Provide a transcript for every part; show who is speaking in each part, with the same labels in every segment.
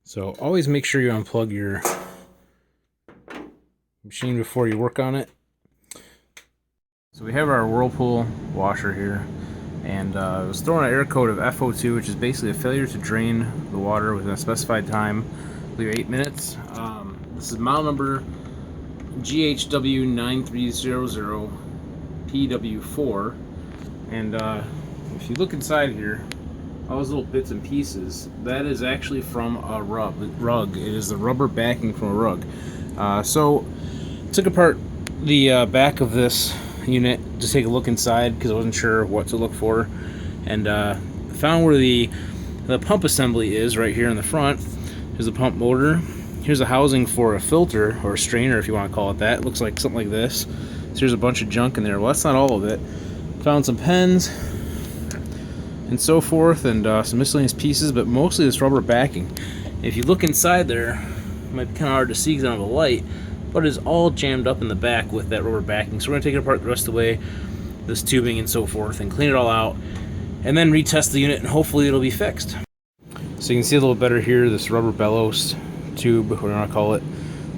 Speaker 1: So always make sure you unplug your machine before you work on it. So we have our Whirlpool washer here, and it was throwing an error code of F02, which is basically a failure to drain the water within a specified time, I believe 8 minutes. This is model number GHW9300PW4, and if you look inside here, all those little bits and pieces, that is actually from a rug. It is the rubber backing from a rug. So took apart the back of this unit to take a look inside because I wasn't sure what to look for, and found where the pump assembly is right here in the front. Here's the pump motor. Here's a housing for a filter or a strainer, if you want to call it that. It looks like something like this. So here's a bunch of junk in there. Well, that's not all of it. Found some pens and so forth, and some miscellaneous pieces, but mostly this rubber backing. If you look inside there, it might be kind of hard to see because I don't have a light, but it's all jammed up in the back with that rubber backing. So we're going to take it apart the rest of the way, this tubing and so forth, and clean it all out, and then retest the unit, and hopefully it'll be fixed. So you can see a little better here, this rubber bellows tube, whatever you want to call it,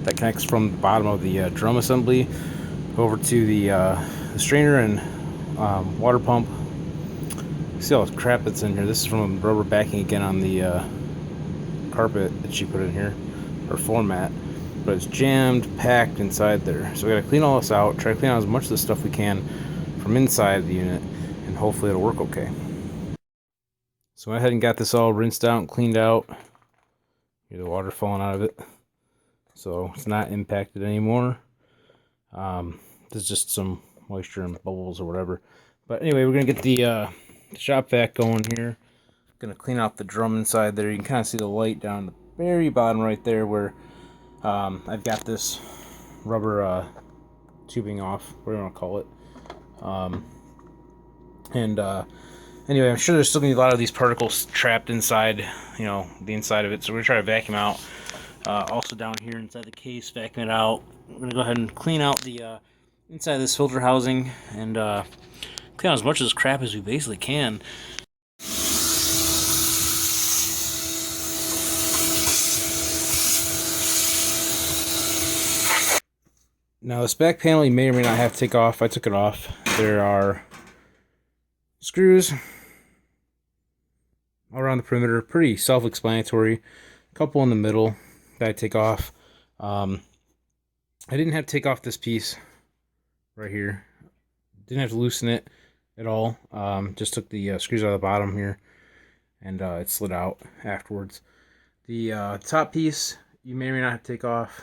Speaker 1: that connects from the bottom of the drum assembly over to the strainer and water pump. See all this crap that's in here. This is from rubber backing again on the carpet that she put in here, or floor mat, but it's jammed, packed inside there. So we gotta clean all this out, try to clean out as much of the stuff we can from inside the unit, and hopefully it'll work okay. So I went ahead and got this all rinsed out and cleaned out. Here's the water falling out of it, so it's not impacted anymore. There's just some moisture and bubbles or whatever. But anyway, we're gonna get the shop vac going here. Gonna clean out the drum inside there. You can kind of see the light down the very bottom right there where I've got this rubber tubing off, whatever you want to call it. Anyway, I'm sure there's still gonna be a lot of these particles trapped inside, you know, the inside of it. So we're gonna try to vacuum out. Also down here inside the case, vacuum it out. We're gonna go ahead and clean out the inside of this filter housing and clean out as much of this crap as we basically can. Now this back panel you may or may not have to take off. I took it off. There are screws all around the perimeter, pretty self-explanatory. A couple in the middle that I take off. I didn't have to take off this piece right here. Didn't have to loosen it at all. Just took the screws out of the bottom here, and it slid out afterwards. The top piece you may or may not have to take off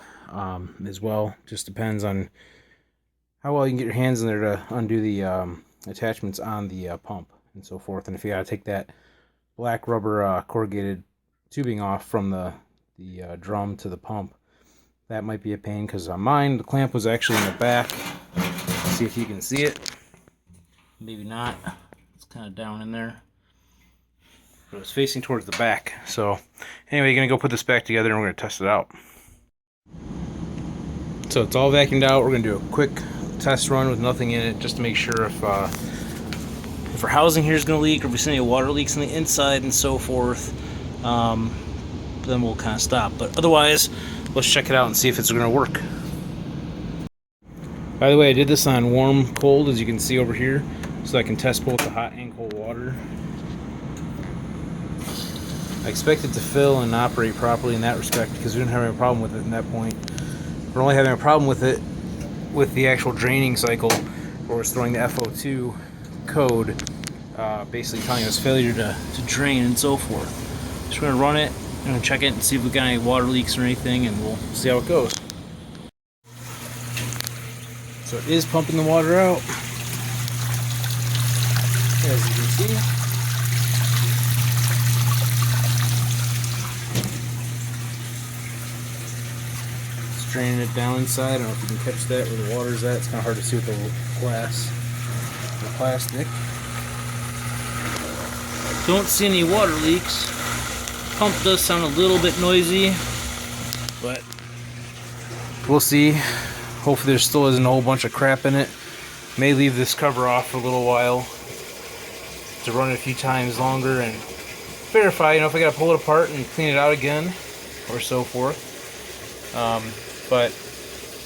Speaker 1: as well. Just depends on how well you can get your hands in there to undo the attachments on the pump and so forth. And if you gotta take that black rubber corrugated tubing off from the drum to the pump, that might be a pain, because on mine the clamp was actually in the back. Let's see if you can see it. Maybe not. It's kind of down in there, but it's facing towards the back. So anyway, you're gonna go put this back together and we're gonna test it out. So it's all vacuumed out. We're gonna do a quick test run with nothing in it, just to make sure if our housing here is gonna leak, or if we see any water leaks on the inside and so forth. Then we'll kind of stop. But otherwise, let's check it out and see if it's gonna work. By the way, I did this on warm cold, as you can see over here, so I can test both the hot and cold water. I expect it to fill and operate properly in that respect, because we didn't have any problem with it in that point. We're only having a problem with it with the actual draining cycle, where it's throwing the F02 code, basically telling us failure to drain and so forth. So we're going to run it, we're going to check it and see if we've got any water leaks or anything, and we'll see how it goes. So it is pumping the water out, as you can see. It's draining it down inside. I don't know if you can catch that where the water's at. It's kind of hard to see with the glass, the plastic. Don't see any water leaks. Pump does sound a little bit noisy, but we'll see. Hopefully there still isn't a whole bunch of crap in it. May leave this cover off for a little while to run it a few times longer and verify, you know, if I gotta pull it apart and clean it out again, or so forth. But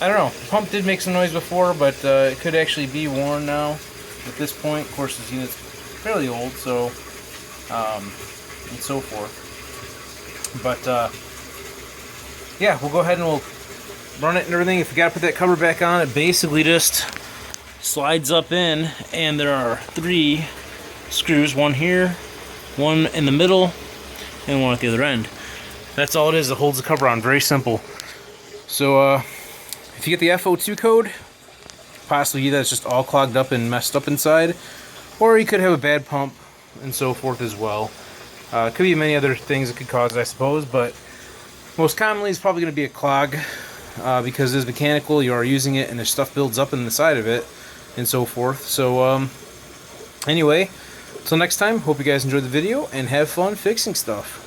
Speaker 1: I don't know. The pump did make some noise before, but it could actually be worn now at this point. Of course, this unit's fairly old, so and so forth. But yeah, we'll go ahead and we'll run it and everything. If you gotta put that cover back on, it basically just slides up in, and there are 3 screws, one here, one in the middle, and one at the other end. That's all it is that holds the cover on. Very simple. So if you get the F02 code, possibly that's just all clogged up and messed up inside, or you could have a bad pump and so forth as well. Could be many other things that could cause it, I suppose, but most commonly it's probably going to be a clog, because it is mechanical. You are using it and there's stuff builds up in the side of it and so forth. So anyway, until next time, hope you guys enjoyed the video and have fun fixing stuff.